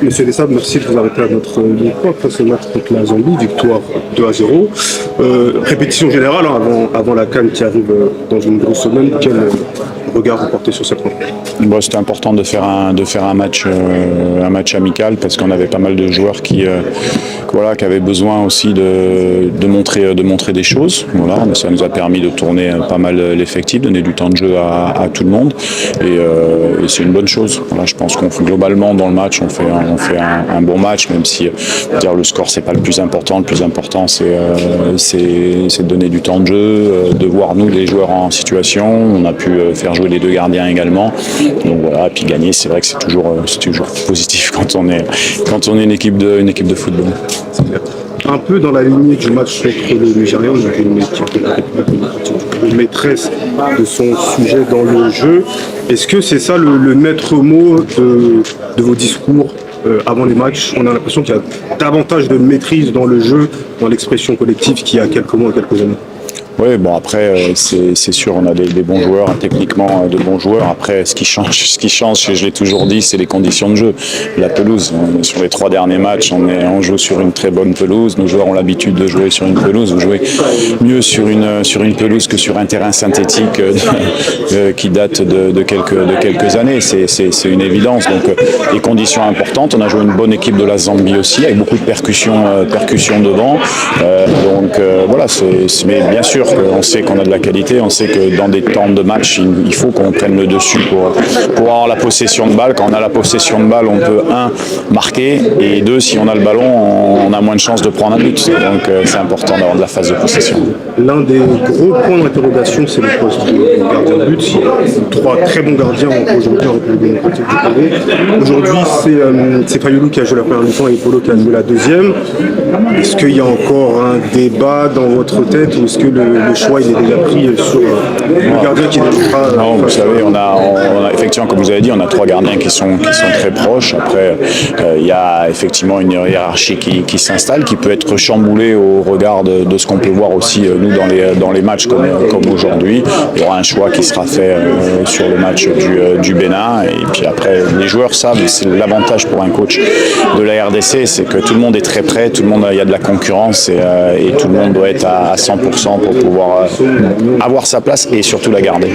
Monsieur Dessab, merci de vous arrêter à notre micro après ce match contre la Zambie, victoire 2-0. Répétition générale avant la CAN qui arrive dans une grosse semaine. Quel regard vous portez sur cette rencontre? Bon, c'était important de faire un match amical parce qu'on avait pas mal de joueurs qui avaient besoin aussi de montrer des choses. Voilà, ça nous a permis de tourner pas mal l'effectif, donner du temps de jeu à tout le monde et c'est une bonne chose. Voilà, je pense qu'on globalement dans le match on fait un bon match, même si dire le score c'est pas le plus important. Le plus important c'est de donner du temps de jeu, de voir nous les joueurs en situation. On a pu faire jouer les deux gardiens également. Donc voilà, et puis gagner, c'est vrai que c'est toujours positif quand on est une équipe de football. Un peu dans la lignée du match contre le Nigeria, on a une équipe de la République démocratique du Congo, maîtresse de son sujet dans le jeu. Est-ce que c'est ça le maître mot de vos discours avant les matchs? On a l'impression qu'il y a davantage de maîtrise dans le jeu, dans l'expression collective qu'il y a quelques mois, quelques années. Oui, bon après c'est sûr, on a des bons joueurs, techniquement de bons joueurs. Après ce qui change, je l'ai toujours dit, c'est les conditions de jeu. La pelouse, sur les 3 derniers matchs, on joue sur une très bonne pelouse. Nos joueurs ont l'habitude de jouer sur une pelouse. Vous jouez mieux sur une pelouse que sur un terrain synthétique qui date de quelques années. C'est une évidence. Donc les conditions importantes. On a joué une bonne équipe de la Zambie aussi, avec beaucoup de percussions devant. Voilà, mais bien sûr. On sait qu'on a de la qualité, on sait que dans des temps de match, il faut qu'on prenne le dessus pour avoir la possession de balle. Quand on a la possession de balle, on peut, 1, marquer, et 2, si on a le ballon, on a moins de chances de prendre un but. Donc c'est important d'avoir de la phase de possession. L'un des gros points d'interrogation, c'est le poste de gardien de but. Il y a 3 très bons gardiens aujourd'hui en République démocratique du Congo. Aujourd'hui, c'est Fayulu qui a joué la première mi-temps et Polo qui a joué la deuxième. Est-ce qu'il y a encore un débat dans votre tête ou est-ce que le choix il est déjà pris sur le gardien qui débutera? Non, vous savez, on a effectivement, comme vous avez dit, on a 3 gardiens qui sont très proches. Après, il y a effectivement une hiérarchie qui s'installe, qui peut être chamboulée au regard de ce qu'on peut voir aussi nous dans les matchs comme aujourd'hui. Il y aura un choix qui sera fait sur le match du Bénin. Et puis après, les joueurs savent, c'est l'avantage pour un coach de la RDC, c'est que tout le monde est très prêt, il y a de la concurrence et tout le monde doit être à 100% pour pouvoir avoir sa place et surtout la garder.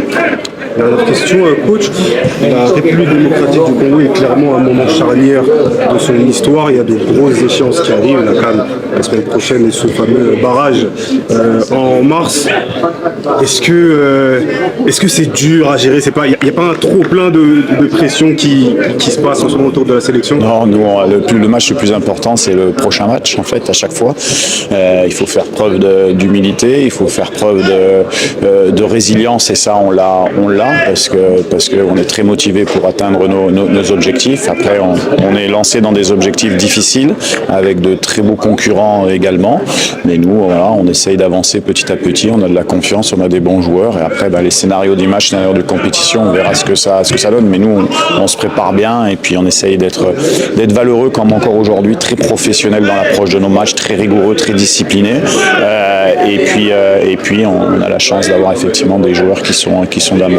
Dernière question, coach. La République démocratique du Congo est clairement un moment charnière de son histoire. Il y a de grosses échéances qui arrivent, la CAN la semaine prochaine et ce fameux barrage en mars. Est-ce que c'est dur à gérer? Il n'y a pas un trop plein de pression qui se passe en ce moment autour de la sélection? Non, nous, le match le plus important, c'est le prochain match, en fait, à chaque fois. Il faut faire preuve d'humilité, il faut faire preuve de résilience, et ça, on l'a parce qu'on est très motivé pour atteindre nos objectifs. Après, on est lancé dans des objectifs difficiles, avec de très beaux concurrents également. Mais nous, voilà, on essaye d'avancer petit à petit, on a de la confiance, on a des bons joueurs, et après, les scénarios du match, scénarios de compétition, on verra ce que ça donne. Mais nous, on se prépare bien, et puis on essaye d'être valeureux, comme encore aujourd'hui, très professionnel dans l'approche de nos matchs, très rigoureux, très discipliné. Et puis on a la chance d'avoir effectivement des joueurs qui sont d'un